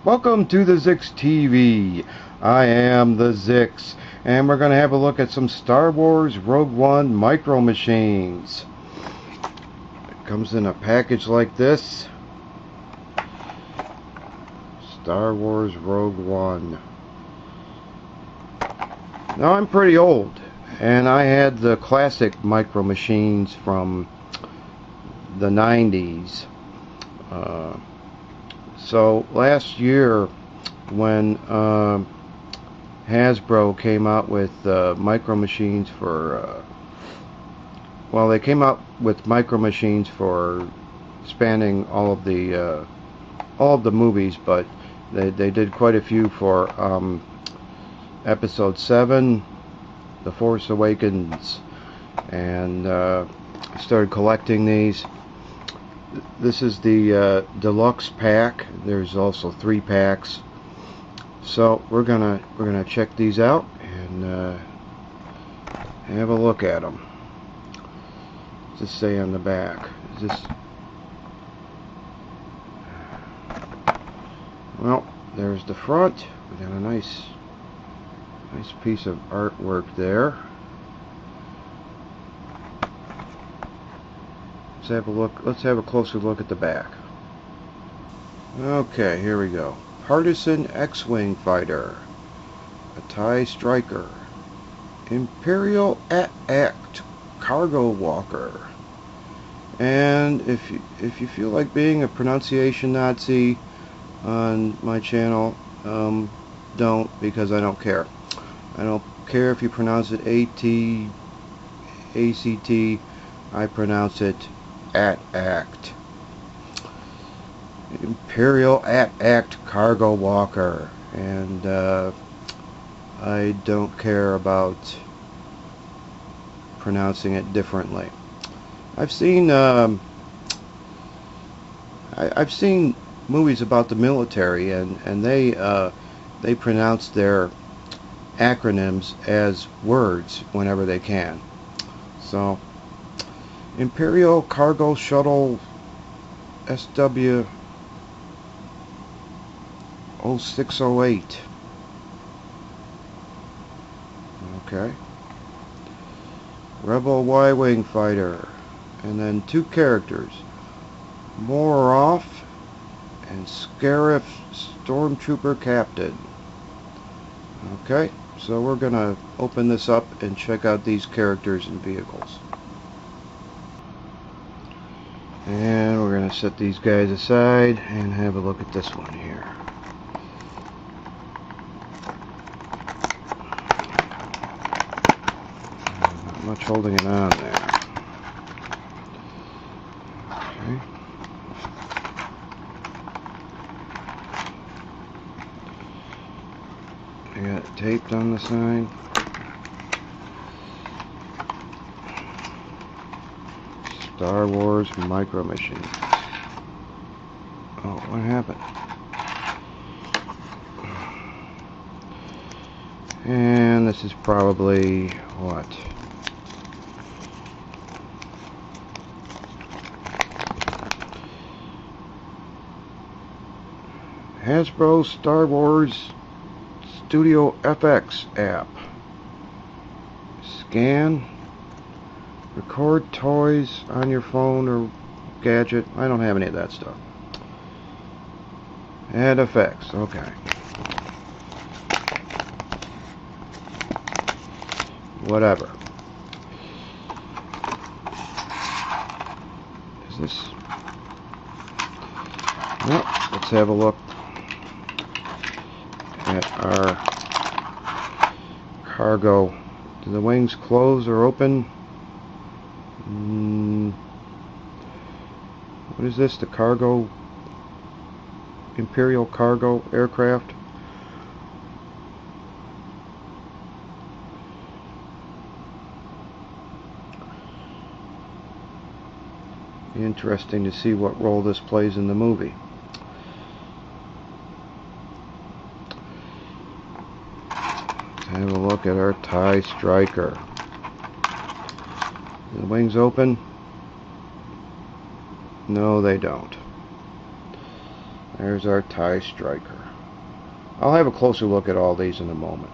Welcome to the Zix TV. I am the Zix, and we're going to have a look at some Star Wars Rogue One Micro Machines. It comes in a package like this. Star Wars Rogue One. Now I'm pretty old, and I had the classic Micro Machines from the 90s. So last year, when Hasbro came out with Micro Machines for, well, they came out with Micro Machines for spanning all of the movies, but they did quite a few for Episode 7, The Force Awakens, and started collecting these. This is the deluxe pack. There's also 3 packs. So we're gonna check these out and have a look at them. What's this say on the back? Is this? Well, there's the front. We got a nice piece of artwork there. Let's have a look. Let's have a closer look at the back. Okay, here we go. Partisan X-Wing Fighter, a TIE Striker, Imperial Act Cargo Walker. And if you feel like being a pronunciation Nazi on my channel, don't, because I don't care. I don't care if you pronounce it A-T, A-C-T. I pronounce it Act. Imperial Act Cargo Walker, and I don't care about pronouncing it differently. I've seen I've seen movies about the military, and they pronounce their acronyms as words whenever they can. So Imperial Cargo Shuttle SW 0608. Okay. Rebel Y-Wing Fighter. And then 2 characters. Morroff and Scarif Stormtrooper Captain. Okay, so we're gonna open this up and check out these characters and vehicles. And we're going to set these guys aside and have a look at this one here. Not much holding it on there. Okay. I got it taped on the side. Star Wars Micro Machines. Oh, what happened? And this is probably what? Hasbro Star Wars Studio FX app. Scan. Record toys on your phone or gadget. I don't have any of that stuff. Add effects. Okay. Whatever. Is this? Well, let's have a look at our cargo. Do the wings close or open? What is this? The cargo, Imperial cargo aircraft? Interesting to see what role this plays in the movie. Let's have a look at our TIE Striker. The wings open? No, they don't. There's our TIE Striker. I'll have a closer look at all these in a moment.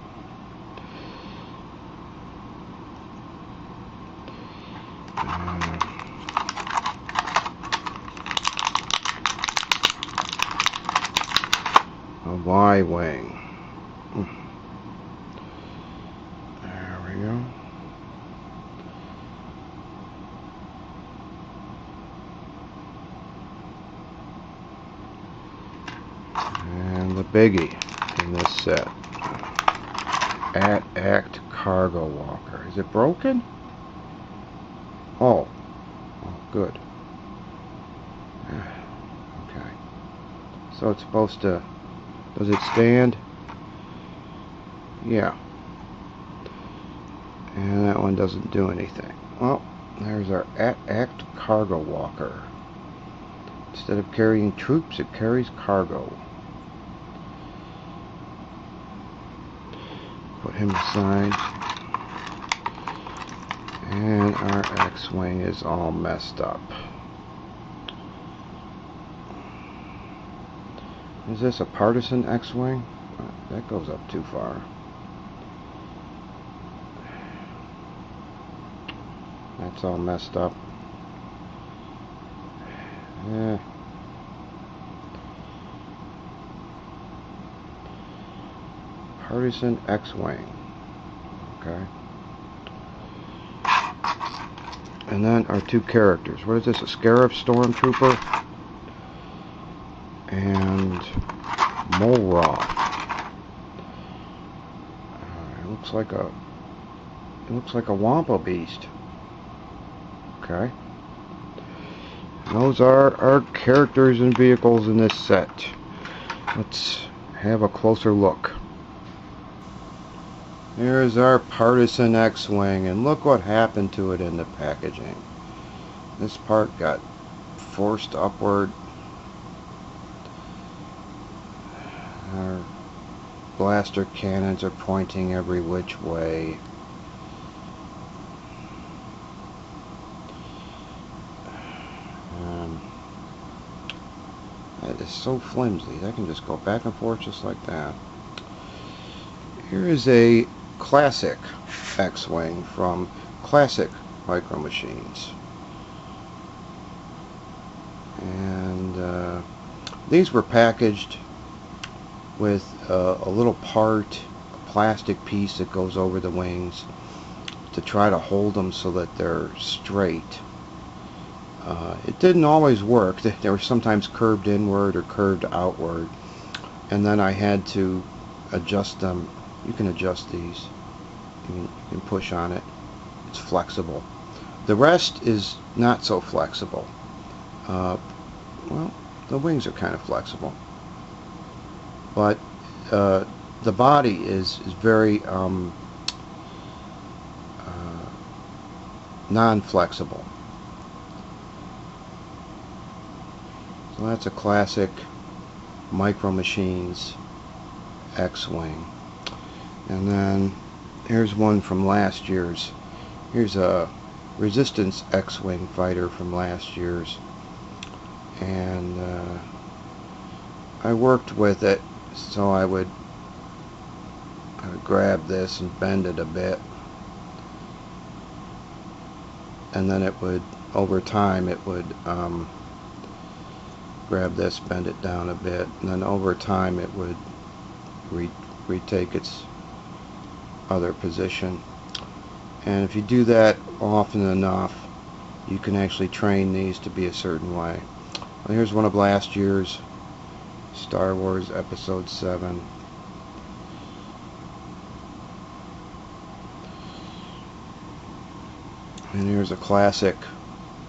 A Y-wing. There we go. And the biggie in this set. Act Cargo Walker. Is it broken? Oh, good. Okay. So it's supposed to... Does it stand? Yeah. And that one doesn't do anything. Well, there's our Act Cargo Walker. Instead of carrying troops, it carries cargo. Put him aside. And our X-Wing is all messed up. Is this a partisan X-Wing? That goes up too far. That's all messed up. Yeah. Partisan X-Wing. Okay. And then our two characters. What is this? A Scarab Stormtrooper and Molroth. It looks like a Wampa beast. Okay. And those are our characters and vehicles in this set. Let's have a closer look. Here's our partisan X-Wing, and look what happened to it in the packaging. This part got forced upward. Our blaster cannons are pointing every which way. That is so flimsy. That can just go back and forth just like that. Here is a classic X-Wing from Classic Micro Machines. And these were packaged with a little part, a plastic piece that goes over the wings to try to hold them so that they're straight. It didn't always work. They were sometimes curved inward or curved outward, and then I had to adjust them. You can adjust these. You can push on it. It's flexible. The rest is not so flexible. Well, the wings are kind of flexible, but the body is very non-flexible. So that's a classic Micro Machines X-Wing. And then here's one from last year's. Here's a Resistance X-Wing fighter from last year's. And I worked with it, so I would grab this and bend it a bit. And then it would, over time, it would grab this, bend it down a bit, and then over time it would retake its other position. And if you do that often enough, you can actually train these to be a certain way. Well, here's one of last year's Star Wars Episode 7. And here's a classic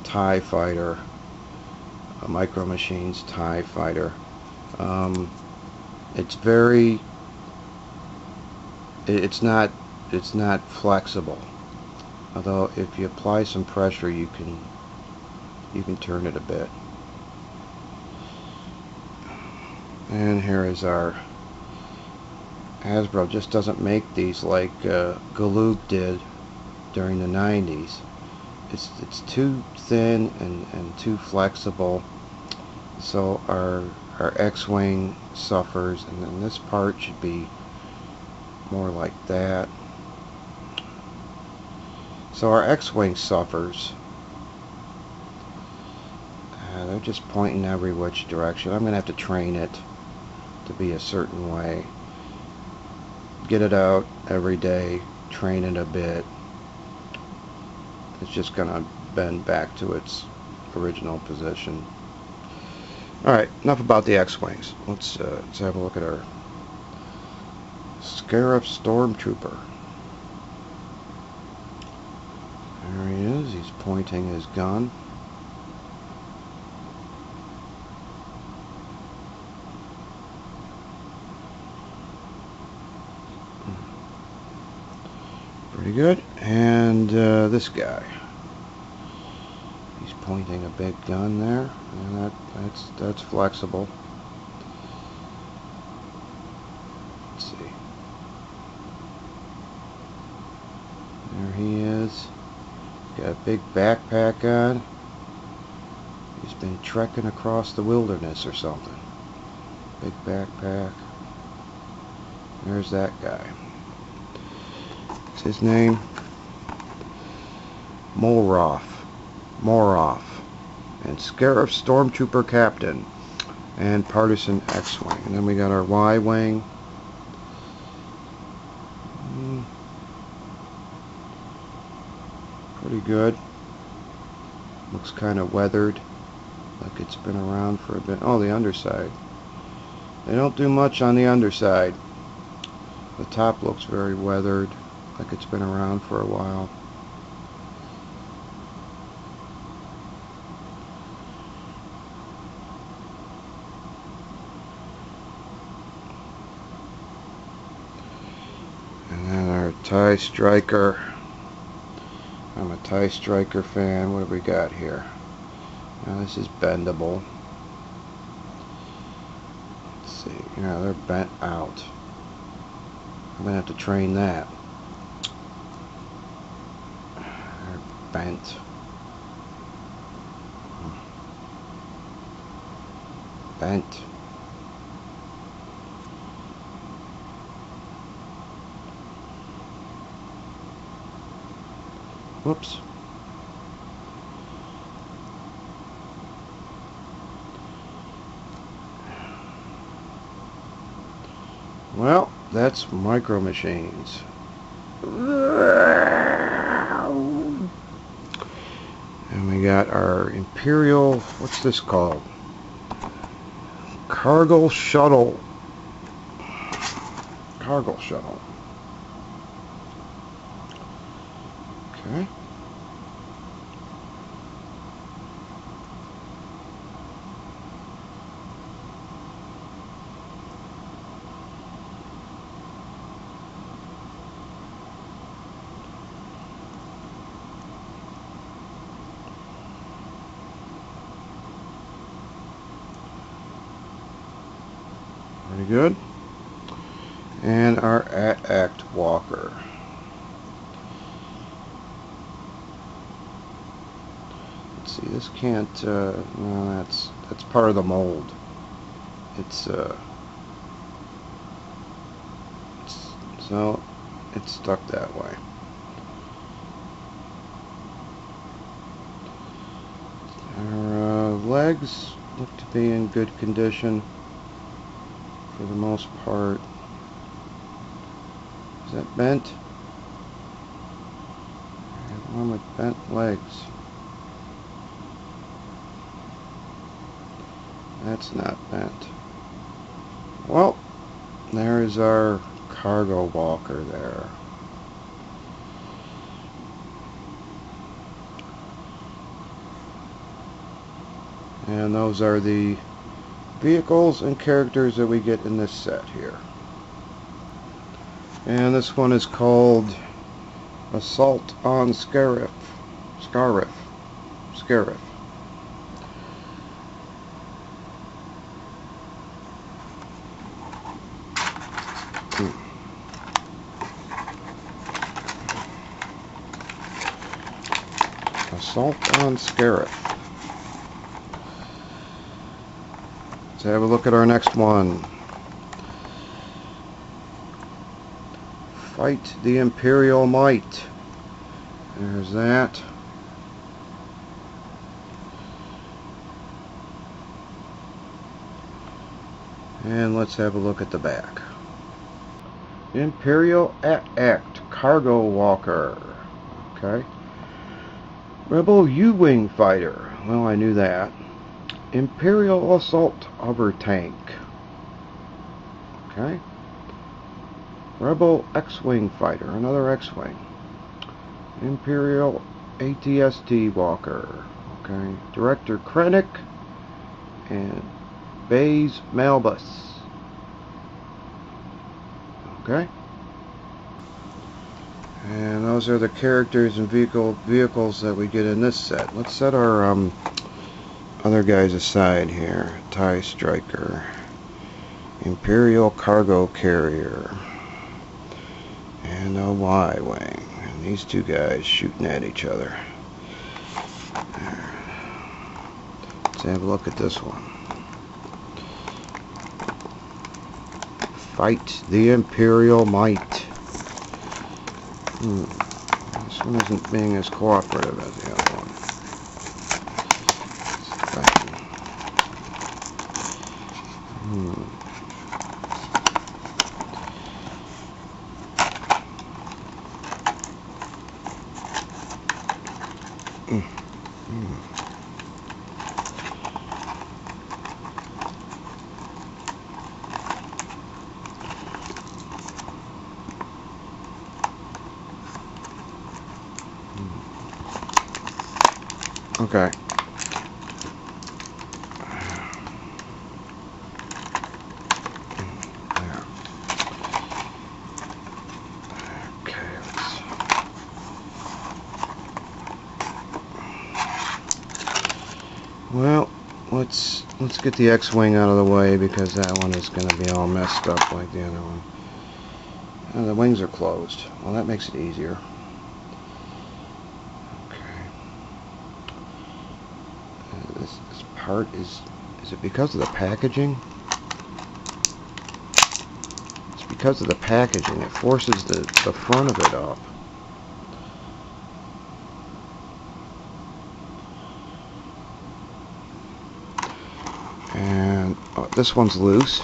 TIE fighter, a Micro Machines TIE fighter. It's not flexible. Although if you apply some pressure, you can turn it a bit. And here is our Hasbro. Just doesn't make these like Galoob did during the 90s. It's too thin and too flexible. So our X-Wing suffers, and then this part should be more like that. So our X-Wing suffers. They're just pointing every which direction. I'm going to have to train it to be a certain way. Get it out every day, train it a bit. It's just going to bend back to its original position. Alright, enough about the X-Wings. Let's have a look at our Scarab Stormtrooper. There he is. He's pointing his gun. Pretty good. And this guy. He's pointing a big gun there, and that's flexible. Let's see. There he is. Got a big backpack on. He's been trekking across the wilderness or something. Big backpack. There's that guy. What's his name? Moroff. And Scarif Stormtrooper Captain. And Partisan X-Wing. And then we got our Y-Wing. Pretty good. Looks kind of weathered, like it's been around for a bit. Oh, the underside. They don't do much on the underside. The top looks very weathered, like it's been around for a while. And then our TIE Striker. I'm a TIE Striker fan. What have we got here? Now this is bendable. Let's see. Yeah, they're bent out. I'm going to have to train that. They're bent. Bent. Whoops. Well, that's Micro Machines. And we got our Imperial, what's this called? Cargo Shuttle. Cargo Shuttle. Okay. Pretty good. And our Act Walker. Let's see, this can't, no, that's part of the mold. So it's stuck that way. Our legs look to be in good condition for the most part. Is that bent? I have one with bent legs. That's not bent. Well, there is our cargo walker there. And those are the vehicles and characters that we get in this set here. And this one is called Assault on Scarif. Scarif. Assault on Scarif. Let's have a look at our next one. Fight the Imperial might. There's that. And let's have a look at the back. Imperial Act Cargo Walker. Okay. Rebel U-Wing Fighter. Well, I knew that. Imperial Assault Hover Tank. Okay. Rebel X-Wing Fighter. Another X-Wing. Imperial ATST Walker. Okay. Director Krennic and Baze Malbus. Okay. And those are the characters and vehicles that we get in this set. Let's set our other guys aside here. TIE Striker. Imperial Cargo Carrier. And a Y-Wing. And these two guys shooting at each other. Let's have a look at this one. Fight the Imperial might. This one isn't being as cooperative as the other one. Okay. Well, let's get the X-Wing out of the way because that one is going to be all messed up like the other one. And the wings are closed. Well, that makes it easier. This part is it because of the packaging? It's because of the packaging. It forces the front of it up. And this one's loose.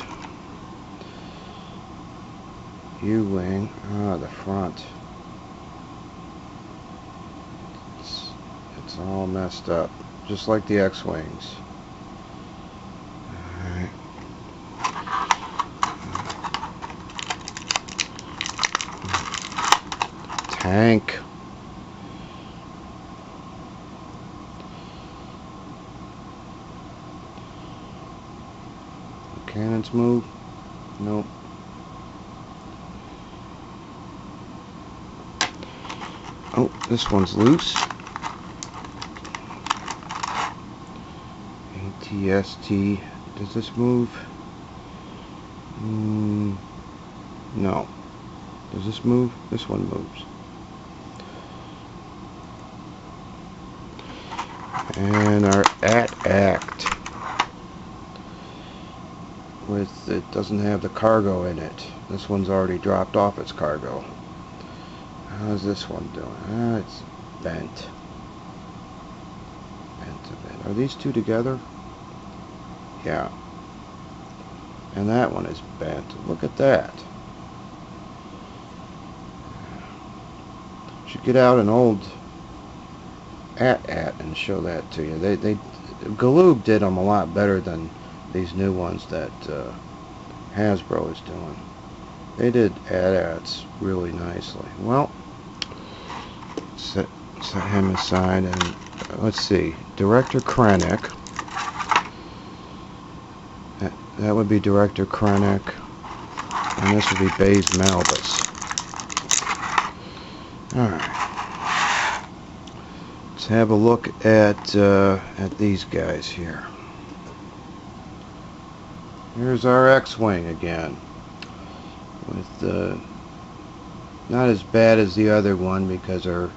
U-Wing. The front. It's all messed up. Just like the X-Wings. Alright. Tank. Cannons move? Nope. Oh, this one's loose. ATST. Does this move? No. Does this move? This one moves. And our act. It doesn't have the cargo in it. This one's already dropped off its cargo. How's this one doing? It's bent. Bent a bit. Are these two together? Yeah. And that one is bent. Look at that. Should get out an old at and show that to you. Galoob did them a lot better than these new ones that Hasbro is doing. They did AT-ATs really nicely. Well, set him aside and let's see. Director Krennic. That would be Director Krennic, and this would be Baze Malbus. All right. Let's have a look at these guys here. Here's our X-Wing again, with not as bad as the other one because our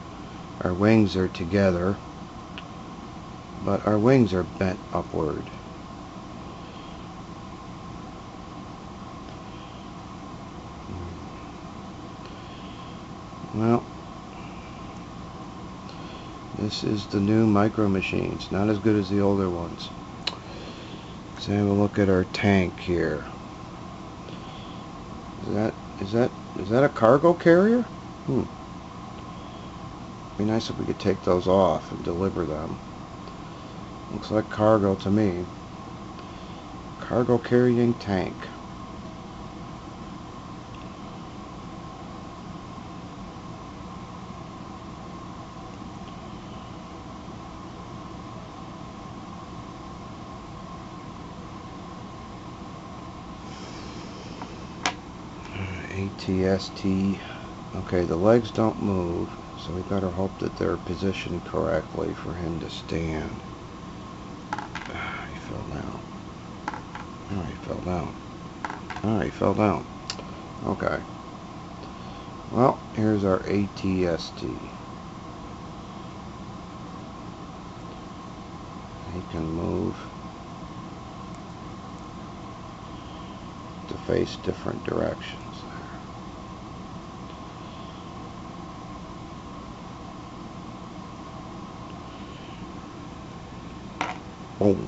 wings are together, but our wings are bent upward. Well, this is the new Micro Machines. Not as good as the older ones. Let's have a look at our tank here. Is that a cargo carrier? Be nice if we could take those off and deliver them. Looks like cargo to me. Cargo carrying tank. ATST. Okay, the legs don't move, so we better hope that they're positioned correctly for him to stand. He fell down. Oh, he fell down. Oh, he fell down. Okay. Well, here's our ATST. He can move to face different directions. Oh.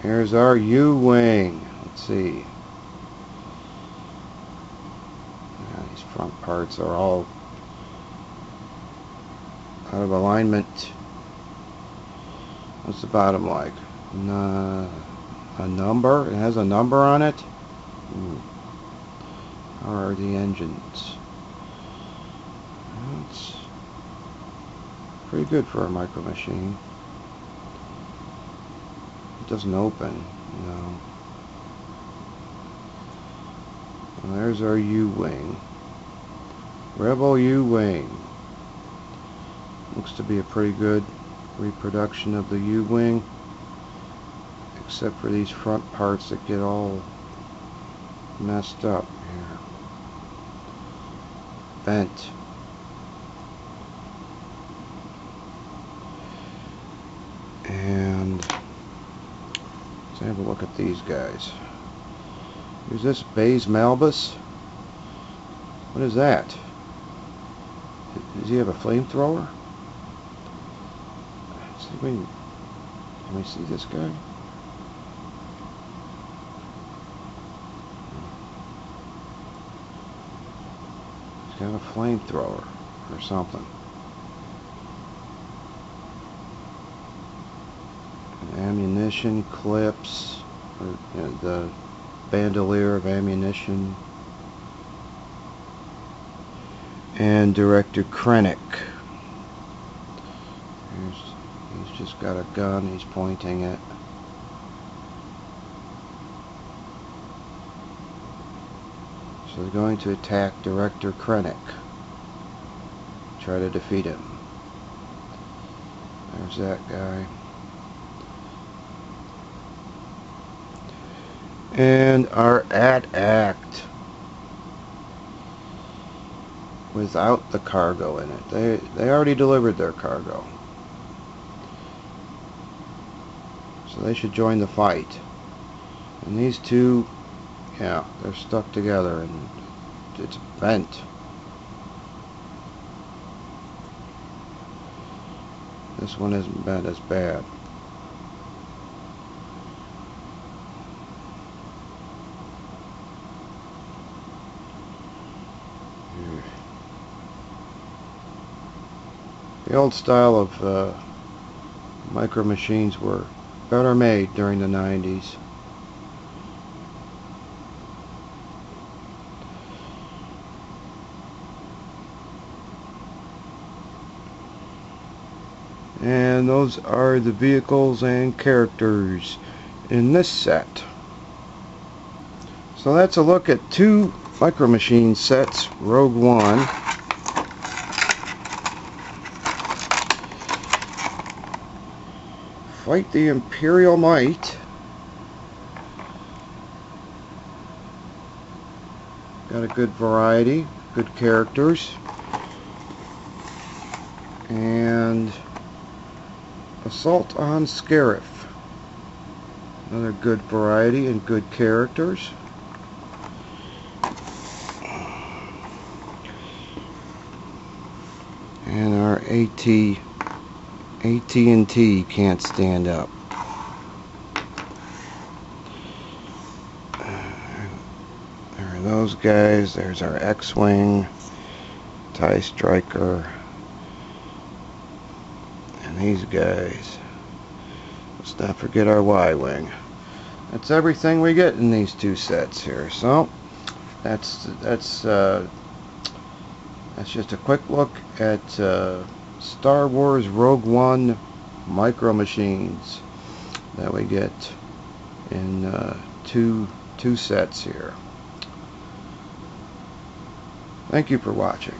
Here's our U-wing. Let's see. Yeah, these front parts are all out of alignment. What's the bottom like? A number? It has a number on it? How are the engines? That's pretty good for a Micro Machine. It doesn't open, no. Well, there's our U-wing. Rebel U-wing. Looks to be a pretty good reproduction of the U-wing, except for these front parts that get all messed up here. Bent. And let's have a look at these guys. Here's this Baze Malbus. What is that? Does he have a flamethrower? Can we see this guy? He's got a flamethrower or something. Ammunition clips, or the bandolier of ammunition, and Director Krennic. He's just got a gun he's pointing it. So they're going to attack Director Krennic. Try to defeat him. There's that guy. And our act without the cargo in it. They already delivered their cargo. So they should join the fight. And these two, yeah, they're stuck together and it's bent. This one isn't bent as bad. The old style of Micro Machines were better made during the 90s. And those are the vehicles and characters in this set. So that's a look at two Micro Machine sets, Rogue One. Fight the Imperial Might. Got a good variety, good characters. And Assault on Scarif. Another good variety and good characters. And our AT&T can't stand up. There are those guys. There's our X-Wing, TIE Striker, and these guys. Let's not forget our Y-Wing. That's everything we get in these two sets here. So that's just a quick look at Star Wars Rogue One Micro Machines that we get in two sets here. Thank you for watching.